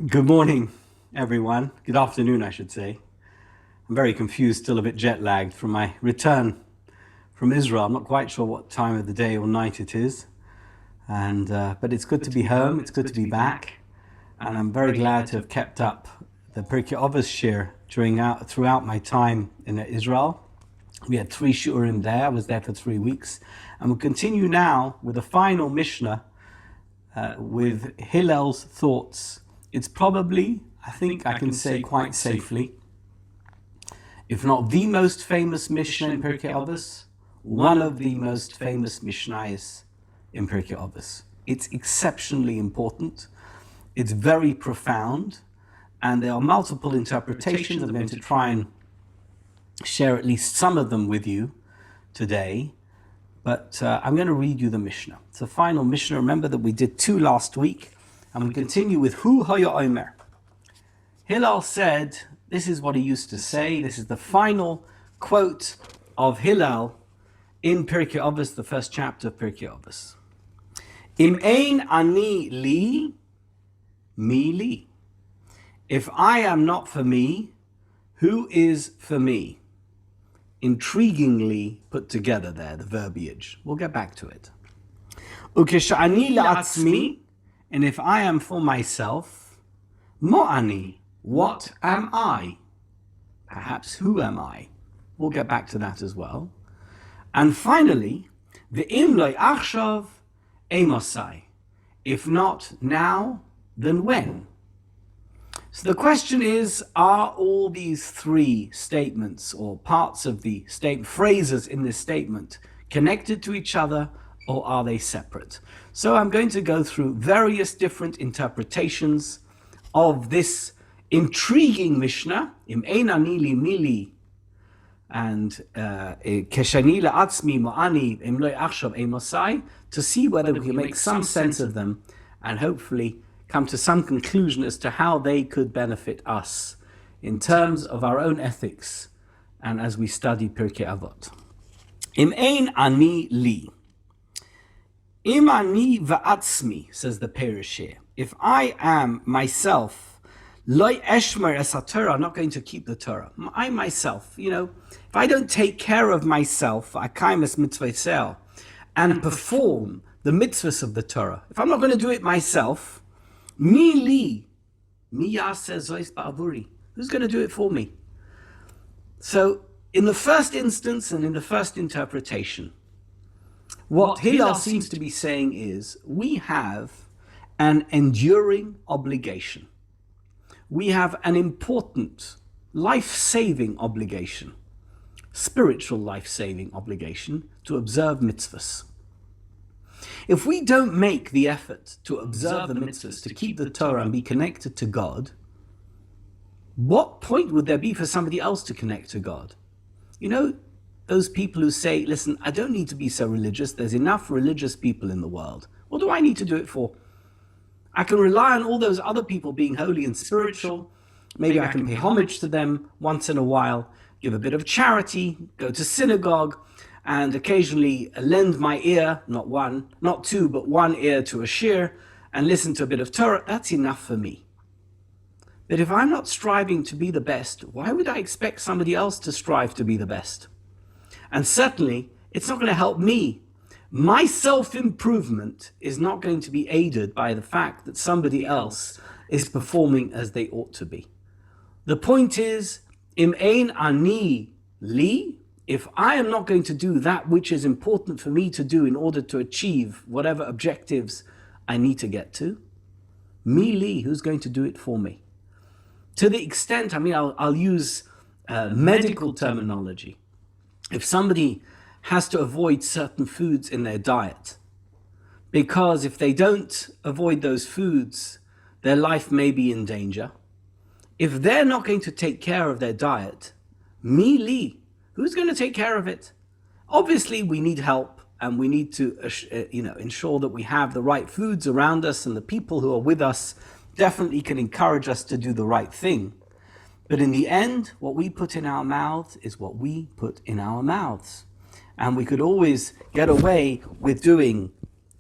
Good morning, everyone. Good afternoon, I should say. I'm very confused, still a bit jet lagged from my return from Israel. I'm not quite sure what time of the day or night it is, but it's good to be home. It's good to be back, and I'm very glad to have kept up the Pirkei Avot shir throughout my time in Israel. We had 3 shurim there. I was there for 3 weeks, and we'll continue now with the final Mishnah with Hillel's thoughts. It's probably, I think I can say quite safely, if not the most famous Mishnah in Pirkei Avot, one of the most famous mishnayot in Pirkei Avot. It's exceptionally important. It's very profound, and there are multiple interpretations. I'm going to try and share at least some of them with you today. But I'm going to read you the Mishnah. It's the final Mishnah. Remember that we did 2 last week. And we continue with Hu Haya Omer. Hillel said, this is what he used to say. This is the final quote of Hillel in Pirkei Avot, the first chapter of Pirkei Avot. Im ein ani li, mi li. If I am not for me, who is for me? Intriguingly put together there, the verbiage. We'll get back to it. Ukesha'ani la'atzmi. And if I am for myself, mo'ani, what am I? Perhaps who am I? We'll get back to that as well. And finally, ve'im lo achshav emosai. If not now, then when? So the question is, are all these 3 statements or parts of the phrases in this statement connected to each other, or are they separate? So I'm going to go through various different interpretations of this intriguing Mishnah, Im ein ani li mili, and Keshani la'atzmi mo'ani im lo achshav emosai, to see whether we can make some sense of them and hopefully come to some conclusion as to how they could benefit us in terms of our own ethics and as we study Pirkei Avot. Im ein ani li. Im ani va'atzmi, says the Perishir. If I am myself, lo eshmer es haTorah, I'm not going to keep the Torah. I myself, if I don't take care of myself, akayim es mitzvosel, and perform the mitzvahs of the Torah, if I'm not going to do it myself, mi li, mi yaseh zois ba'avuri. Who's going to do it for me? So, in the first instance and in the first interpretation, what Hillel seems to be saying is, we have an enduring obligation. We have an important life-saving obligation, spiritual life-saving obligation, to observe mitzvahs. If we don't make the effort to observe the mitzvahs, to keep the Torah and be connected to God, what point would there be for somebody else to connect to God? Those people who say, listen, I don't need to be so religious. There's enough religious people in the world. What do I need to do it for? I can rely on all those other people being holy and spiritual. Maybe I can pay homage to them once in a while, give a bit of charity, go to synagogue, and occasionally lend my ear, not 1, not 2, but 1 ear to a shir, and listen to a bit of Torah. That's enough for me. But if I'm not striving to be the best, why would I expect somebody else to strive to be the best? And certainly, it's not going to help me. My self-improvement is not going to be aided by the fact that somebody else is performing as they ought to be. The point is, im ein ani li, if I am not going to do that which is important for me to do in order to achieve whatever objectives I need to get to, mi li, who's going to do it for me? To the extent, I'll use medical terminology. If somebody has to avoid certain foods in their diet, because if they don't avoid those foods, their life may be in danger. If they're not going to take care of their diet, mi li, who's going to take care of it? Obviously, we need help, and we need to ensure that we have the right foods around us, and the people who are with us definitely can encourage us to do the right thing. But in the end, what we put in our mouths is what we put in our mouths. And we could always get away with doing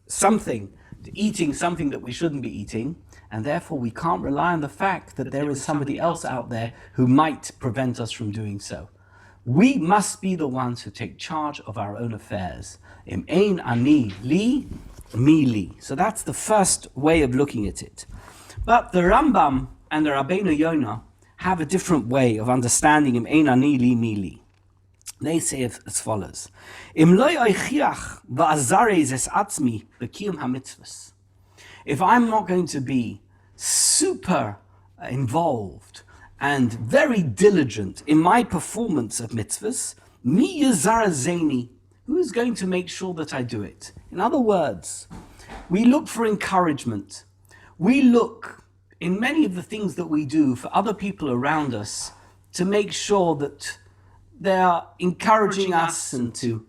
something, eating something that we shouldn't be eating, And therefore, we can't rely on the fact that there is somebody else out there who might prevent us from doing so. We must be the ones who take charge of our own affairs. Im ein ani li, mi li. So that's the first way of looking at it. But the Rambam and the Rabbeinu Yonah have a different way of understanding Im ein ani li, mi li. They say as follows: Im lo yochiach va'azarez es atzmi b'kiyum hamitzvos. If I'm not going to be super involved and very diligent in my performance of mitzvahs, mi yazarazeni, who is going to make sure that I do it? In other words, we look for encouragement. We look in many of the things that we do for other people around us to make sure that they are encouraging us and to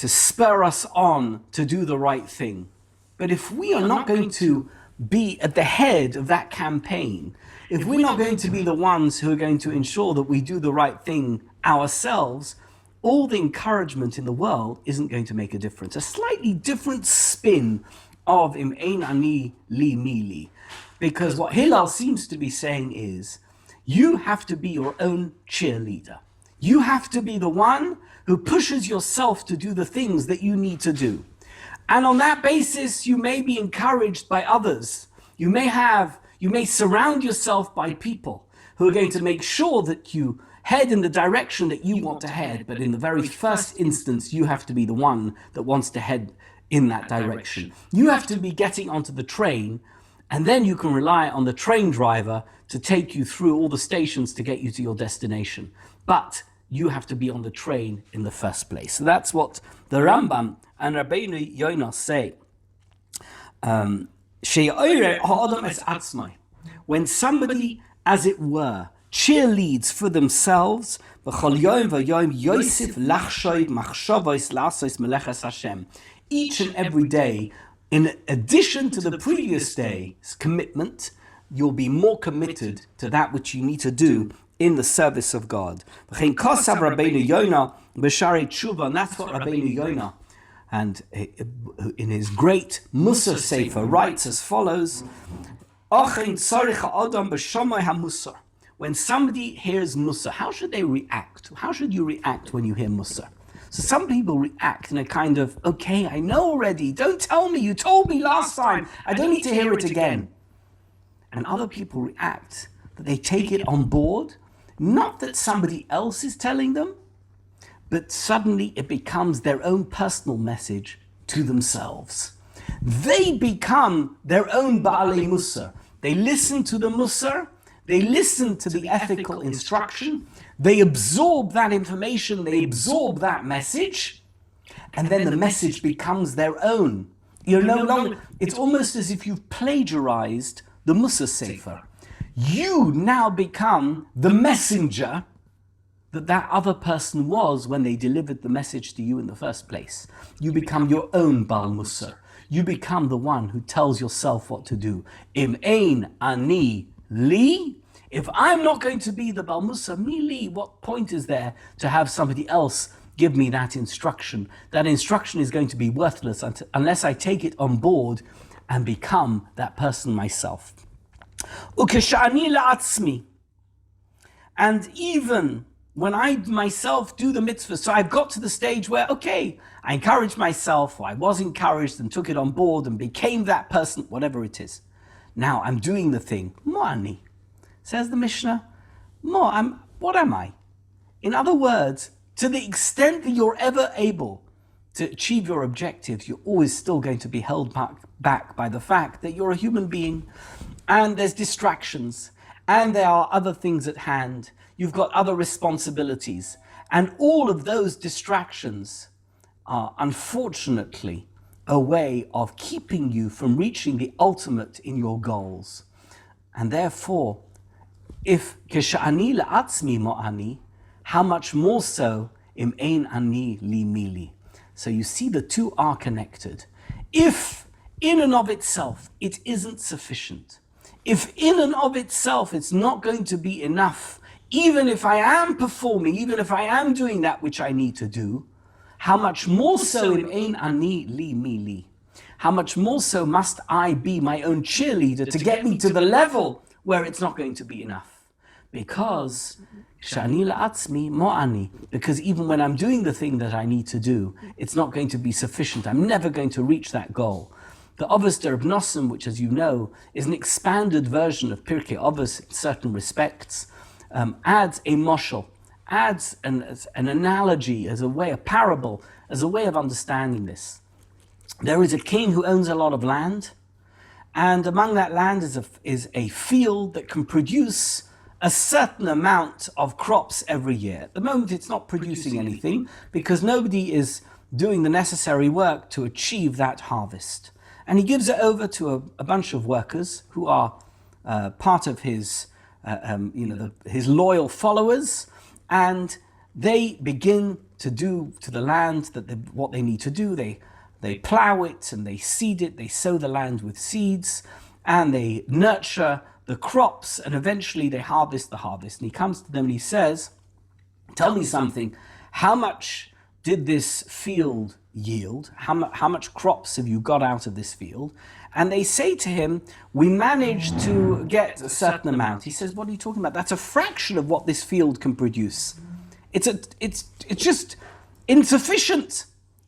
spur us on to do the right thing. But if we are not going to be at the head of that campaign, if we're not going to be the ones who are going to ensure that we do the right thing ourselves, all the encouragement in the world isn't going to make a difference. A slightly different spin of Im ein ani li mi li. Because what Hillel seems to be saying is, you have to be your own cheerleader. You have to be the one who pushes yourself to do the things that you need to do. And on that basis, you may be encouraged by others. You may surround yourself by people who are going to make sure that you head in the direction that you want to head. But in the very first instance, you have to be the one that wants to head in that direction. You have to be getting onto the train, and then you can rely on the train driver to take you through all the stations to get you to your destination. But you have to be on the train in the first place. So that's what the Rambam and Rabbeinu Yonah say. When somebody, as it were, cheerleads for themselves, each and every day, in addition to the previous day's commitment, you'll be more committed to that which you need to do in the service of God. And that's what Rabbeinu Yonah, and in his great Musar Sefer, writes as follows: when somebody hears Musar, how should they react? How should you react when you hear Musar? So some people react in a kind of, okay, I know already, don't tell me, you told me last time, I don't need to hear it again. And other people react that they take it on board, not that somebody else is telling them, but suddenly it becomes their own personal message to themselves. They become their own Baalei Musar. They listen to the Musar, they listen to the ethical instruction, they absorb that information, they absorb that message, and then the message becomes their own. You're no longer, it's almost as if you've plagiarized the Musar Sefer. You now become the messenger that other person was when they delivered the message to you in the first place. You become your own Baal Musar. You become the one who tells yourself what to do. Im ein ani li. If I'm not going to be the Baal Musar, mi li, what point is there to have somebody else give me that instruction? That instruction is going to be worthless unless I take it on board and become that person myself. Ukeshani la'atzmi. And even when I myself do the mitzvah, so I've got to the stage where, okay, I encouraged myself, or I was encouraged and took it on board and became that person, whatever it is. Now I'm doing the thing. Mo'ani, says the Mishnah. What am I? In other words, to the extent that you're ever able to achieve your objectives, you're always still going to be held back by the fact that you're a human being and there's distractions and there are other things at hand. You've got other responsibilities, and all of those distractions are unfortunately a way of keeping you from reaching the ultimate in your goals. And therefore, if kesha'ani la'atzmi mo'ani, how much more so im ein ani li mili. So you see the two are connected. If in and of itself it isn't sufficient, if in and of itself it's not going to be enough, even if I am performing, even if I am doing that which I need to do, how much more so in ein ani li mi li? how much more so must I be my own cheerleader to get me to the level where it's not going to be enough? Because because even when I'm doing the thing that I need to do, it's not going to be sufficient. I'm never going to reach that goal. The Avos der Bnossim, which, as you know, is an expanded version of Pirkei Avot in certain respects, adds a moshel, adds an analogy as a way, a parable, as a way of understanding this. There is a king who owns a lot of land, and among that land is a field that can produce a certain amount of crops every year. At the moment, it's not producing anything because nobody is doing the necessary work to achieve that harvest. And he gives it over to a bunch of workers who are part of his, his loyal followers, and they begin to do to the land what they need to do. They plow it and they seed it. They sow the land with seeds, and they nurture the crops, and eventually they harvest the harvest. And he comes to them and he says, "Tell me something. How much did this field yield? How much crops have you got out of this field?" And they say to him, "We managed to get a certain amount." He says, "What are you talking about? That's a fraction of what this field can produce. It's just insufficient."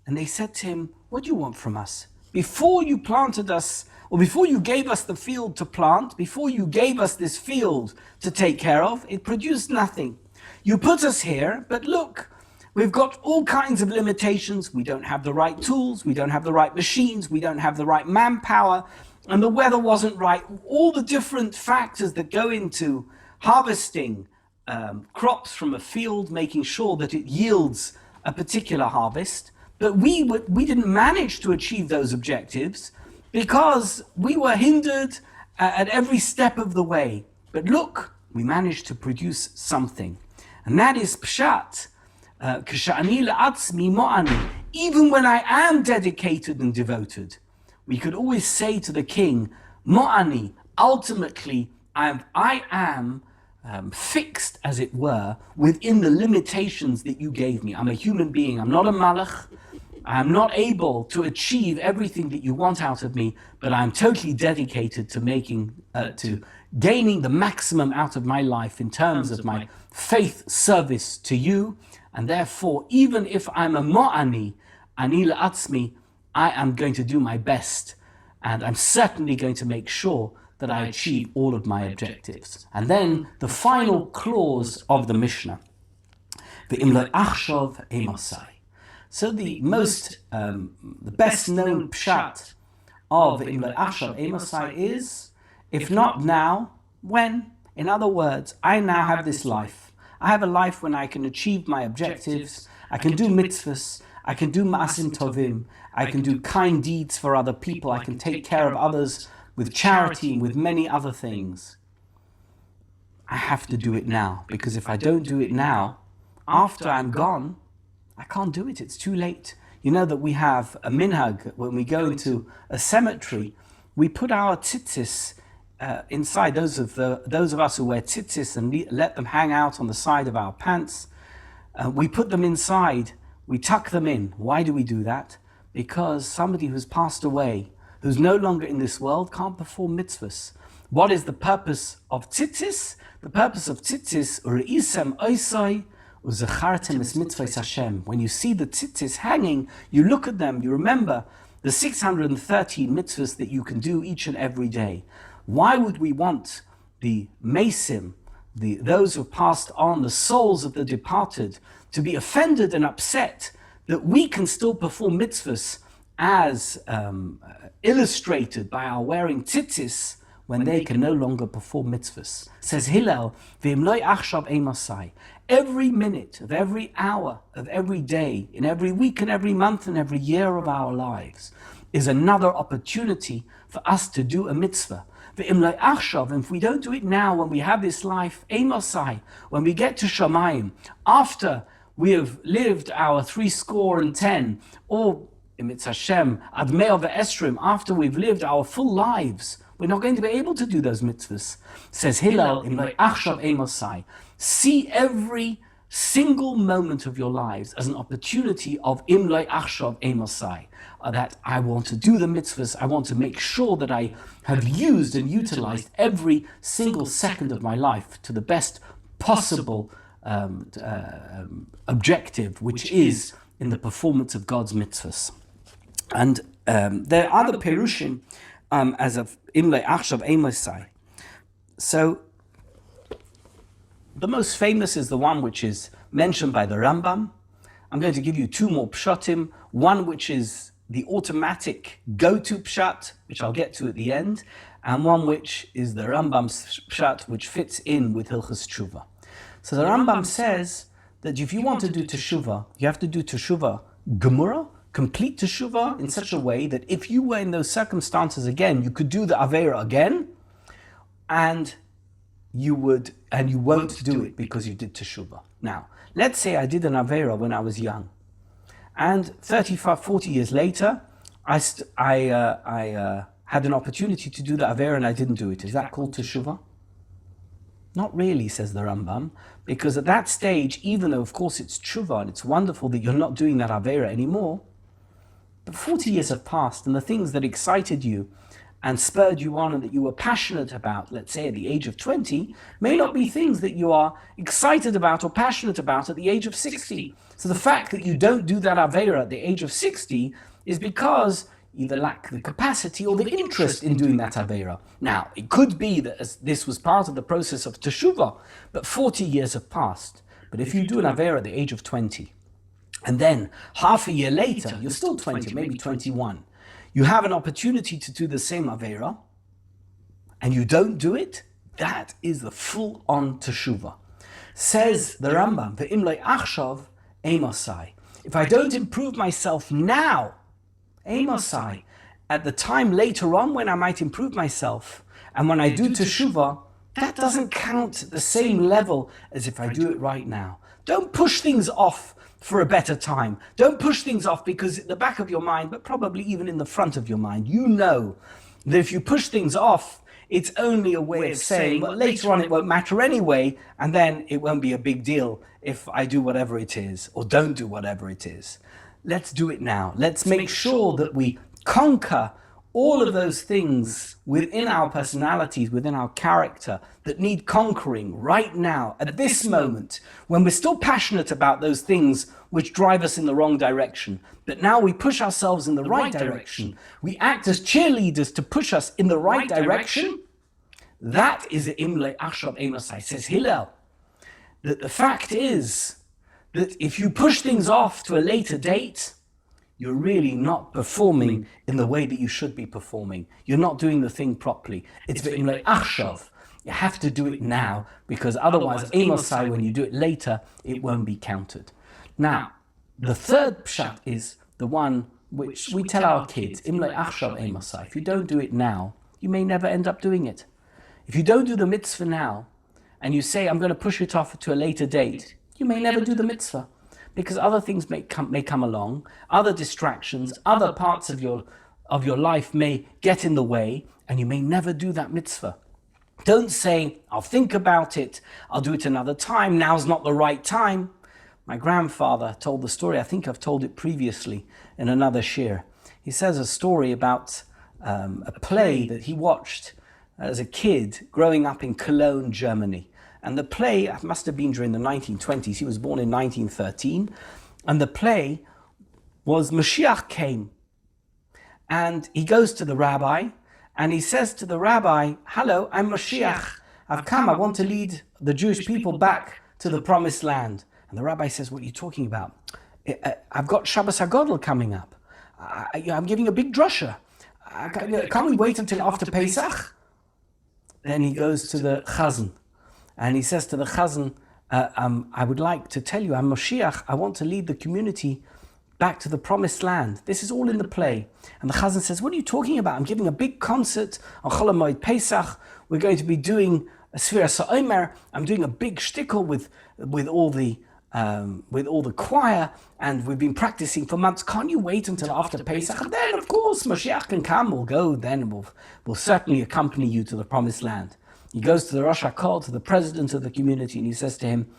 And they said to him, "What do you want from us? Before you planted us, or before you gave us the field to plant, before you gave us this field to take care of, it produced nothing. You put us here, but look, we've got all kinds of limitations. We don't have the right tools, we don't have the right machines, we don't have the right manpower, and the weather wasn't right." All the different factors that go into harvesting crops from a field, making sure that it yields a particular harvest. But we didn't manage to achieve those objectives because we were hindered at every step of the way. But look, we managed to produce something. And that is pshat. Even when I am dedicated and devoted, we could always say to the king, Mo'ani, ultimately I am fixed, as it were, within the limitations that you gave me. I'm a human being, I'm not a malach. I'm not able to achieve everything that you want out of me, but I'm totally dedicated to gaining the maximum out of my life in terms of my faith service to you. And therefore, even if I'm a mo'ani, ani la'atzmi, I am going to do my best. And I'm certainly going to make sure that I achieve all of my objectives. And then the final clause of the Mishnah, ve'im lo achshav emosai. So the best known pshat of ve'im lo achshav emosai is, if not now, when? In other words, I now have this life. I have a life when I can achieve my objectives, I can do mitzvahs, I can do ma'asim tovim, I can do kind deeds for other people, I can take care of others with charity and with many other things. I have to do it now, because if I don't do it now, after I'm gone, I can't do it, it's too late. You know that we have a minhag, when we go into a cemetery, we put our tzitzis inside, those of us who wear tzitzis and let them hang out on the side of our pants, we put them inside, we tuck them in. Why do we do that? Because somebody who's passed away, who's no longer in this world, can't perform mitzvahs. What is the purpose of tzitzis? The purpose of tzitzis, re'isem oisai u'zachartem es mitzvahs Hashem. When you see the tzitzis hanging, you look at them, you remember the 613 mitzvahs that you can do each and every day. Why would we want the mesim, those who passed on, the souls of the departed, to be offended and upset that we can still perform mitzvahs as illustrated by our wearing tzitzis when they can no longer perform mitzvahs? Says Hillel, "Ve'im lo achshav emosai." Every minute of every hour of every day, in every week and every month and every year of our lives, is another opportunity for us to do a mitzvah. Ve'im lo achshav, and if we don't do it now, when we have this life, emosai, when we get to Shamayim, after we have lived our 70, or Emitz Hashem, Ad Mea Ve'esrim, after we've lived our full lives, we're not going to be able to do those mitzvahs. Says Hillel, Im lo achshav emosai. See every single moment of your lives as an opportunity of imlay achshav emosai, that I want to do the mitzvahs, I want to make sure that I have used and utilized every single second of my life to the best possible objective, which is in the performance of God's mitzvahs. And there are other perushim as of imlay achshav emosai. So the most famous is the one which is mentioned by the Rambam. I'm going to give you two more pshatim, one which is the automatic go-to pshat, which I'll get to at the end, and one which is the Rambam's pshat, which fits in with Hilchos Teshuvah. So the Rambam says that if you want to do Teshuvah, you have to do Teshuvah Gemura, complete Teshuvah in such a way that if you were in those circumstances again, you could do the Aveira again, and you won't do it because you did Teshuvah. Now, let's say I did an Aveira when I was young, and 35, 40 years later, I had an opportunity to do the Aveira and I didn't do it. Is that called Teshuvah? Not really, says the Rambam, because at that stage, even though of course it's Teshuvah and it's wonderful that you're not doing that Aveira anymore, but 40 years have passed and the things that excited you and spurred you on and that you were passionate about, let's say at the age of 20, may not be things that you are excited about or passionate about at the age of 60. So the fact that you don't do that Aveira at the age of 60 is because you either lack the capacity or the interest in doing that Aveira. Now, it could be that this was part of the process of Teshuvah, but 40 years have passed. But if you do an Aveira at the age of 20, and then half a year later, you're still 20, maybe 21, you have an opportunity to do the same Aveira, and you don't do it, that is the full-on Teshuvah. Says the Rambam, Ve'imlei achshav emosai. If I don't improve myself now, emosai, at the time later on when I might improve myself, and when I do Teshuvah, that doesn't count at the same level as if I do it right now. Don't push things off for a better time. Don't push things off because at the back of your mind, but probably even in the front of your mind, you know that if you push things off, it's only a way of saying, well, later on it won't matter anyway, and then it won't be a big deal if I do whatever it is, or don't do whatever it is. Let's do it now. Let's make sure that we conquer all of those things within our personalities, within our character, that need conquering right now, at this moment, when we're still passionate about those things which drive us in the wrong direction. But now we push ourselves in the right direction. We act as cheerleaders to push us in the right direction. That is the Imlei Achshav Emosai, says Hillel. That the fact is that if you push things off to a later date, you're really not performing in the way that you should be performing. You're not doing the thing properly. It's like achshav. You have to do it now, because otherwise, emosai, when you do it later, it won't be counted. Now, the third pshat is the one which we tell our kids, imlei achshav emosai. If you don't do it now, you may never end up doing it. If you don't do the mitzvah now, and you say, I'm going to push it off to a later date, you may never do the mitzvah. Because other things may come along, other distractions, other parts of your life may get in the way, and you may never do that mitzvah. Don't say, I'll think about it, I'll do it another time, now's not the right time. My grandfather told the story, I think I've told it previously in another shir. He says a story about a play that he watched as a kid growing up in Cologne, Germany. And the play must have been during the 1920s. He was born in 1913. And the play was Mashiach came. And he goes to the rabbi and he says to the rabbi, hello, I'm Mashiach. I've come. I want to lead the Jewish people back to the promised land. And the rabbi says, what are you talking about? I've got Shabbos HaGodel coming up. I'm giving a big drasha. Can't we wait until after Pesach? Then he goes to the chazan. And he says to the chazan, I would like to tell you, I'm Moshiach. I want to lead the community back to the promised land. This is all in the play. And the chazan says, what are you talking about? I'm giving a big concert on Chol HaMoed Pesach. We're going to be doing a Sfira Sa'omer. I'm doing a big shtickle with all the choir, and we've been practicing for months. Can't you wait until after Pesach? And then, of course, Moshiach can come. We'll go then. We'll certainly accompany you to the promised land. He goes to the Rosh HaKol, to the president of the community, and he says to him,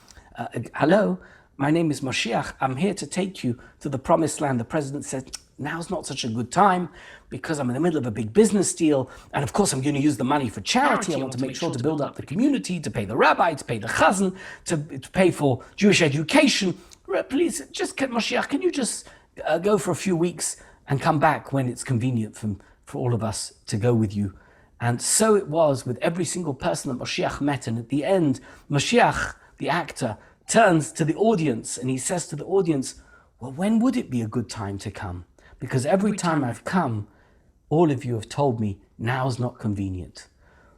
hello, my name is Moshiach. I'm here to take you to the promised land. The president said, now's not such a good time because I'm in the middle of a big business deal. And of course, I'm going to use the money for charity. I want to make sure to build up the community, to pay the rabbi, to pay the chazan, to pay for Jewish education. Please, just Moshiach, can you just go for a few weeks and come back when it's convenient for all of us to go with you? And so it was with every single person that Moshiach met. And at the end, Moshiach, the actor, turns to the audience and he says to the audience, well, when would it be a good time to come? Because every time I've come, all of you have told me, now's not convenient.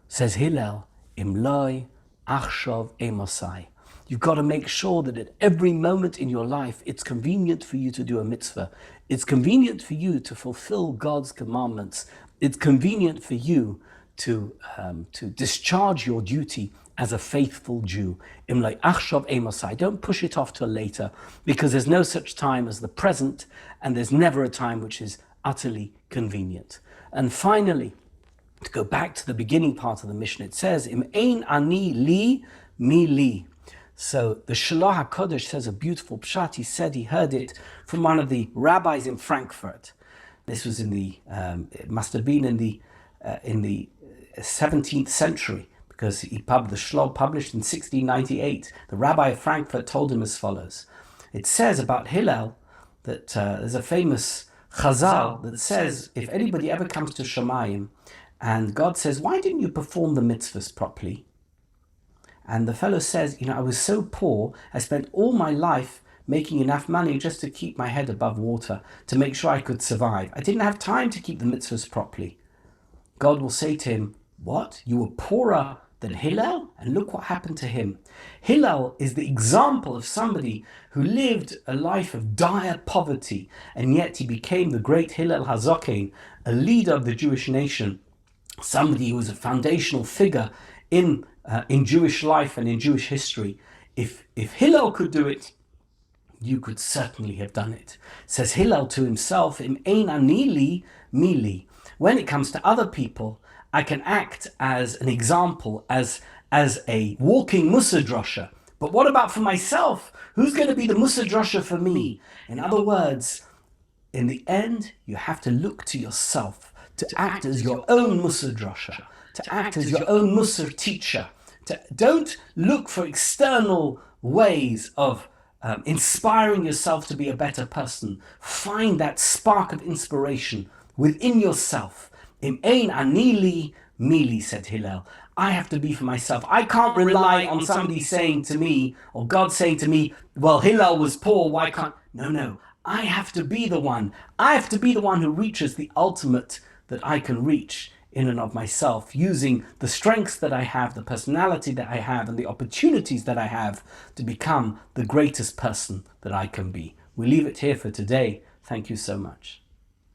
Says Hillel, Imloi, Achshov, Emosai. You've got to make sure that at every moment in your life, it's convenient for you to do a mitzvah. It's convenient for you to fulfill God's commandments. It's convenient for you to discharge your duty as a faithful Jew. Imloi, Achshov, Emosai. Don't push it off till later, because there's no such time as the present, and there's never a time which is utterly convenient. And finally, to go back to the beginning part of the Mishnah, it says, Im ein ani li, mi li. So the Shalach HaKodesh says a beautiful pshat. He said he heard it from one of the rabbis in Frankfurt. This was it must have been in the 17th century, because the Shlach published in 1698. The rabbi of Frankfurt told him as follows. It says about Hillel that there's a famous chazal that says, if anybody ever comes to Shamayim and God says, why didn't you perform the mitzvahs properly? And the fellow says, I was so poor, I spent all my life making enough money just to keep my head above water, to make sure I could survive. I didn't have time to keep the mitzvahs properly. God will say to him, what? You were poorer than Hillel? And look what happened to him. Hillel is the example of somebody who lived a life of dire poverty, and yet he became the great Hillel HaZokein, a leader of the Jewish nation, somebody who was a foundational figure in Jewish life and in Jewish history. If Hillel could do it, you could certainly have done it. Says Hillel to himself, Im ein ani li, mi li. When it comes to other people, I can act as an example, as a walking Mussar drosha. But what about for myself? Who's going to be the Mussar drosha for me? In other words, in the end, you have to look to yourself, to act as your own Mussar drosha, to act as your own Mussar teacher. Don't look for external ways of inspiring yourself to be a better person. Find that spark of inspiration within yourself. Im ein ani li, mi li, said Hillel. I have to be for myself. I can't rely on somebody saying to me, or God saying to me, well, Hillel was poor, why can't... No. I have to be the one. I have to be the one who reaches the ultimate that I can reach in and of myself, using the strengths that I have, the personality that I have, and the opportunities that I have to become the greatest person that I can be. We leave it here for today. Thank you so much.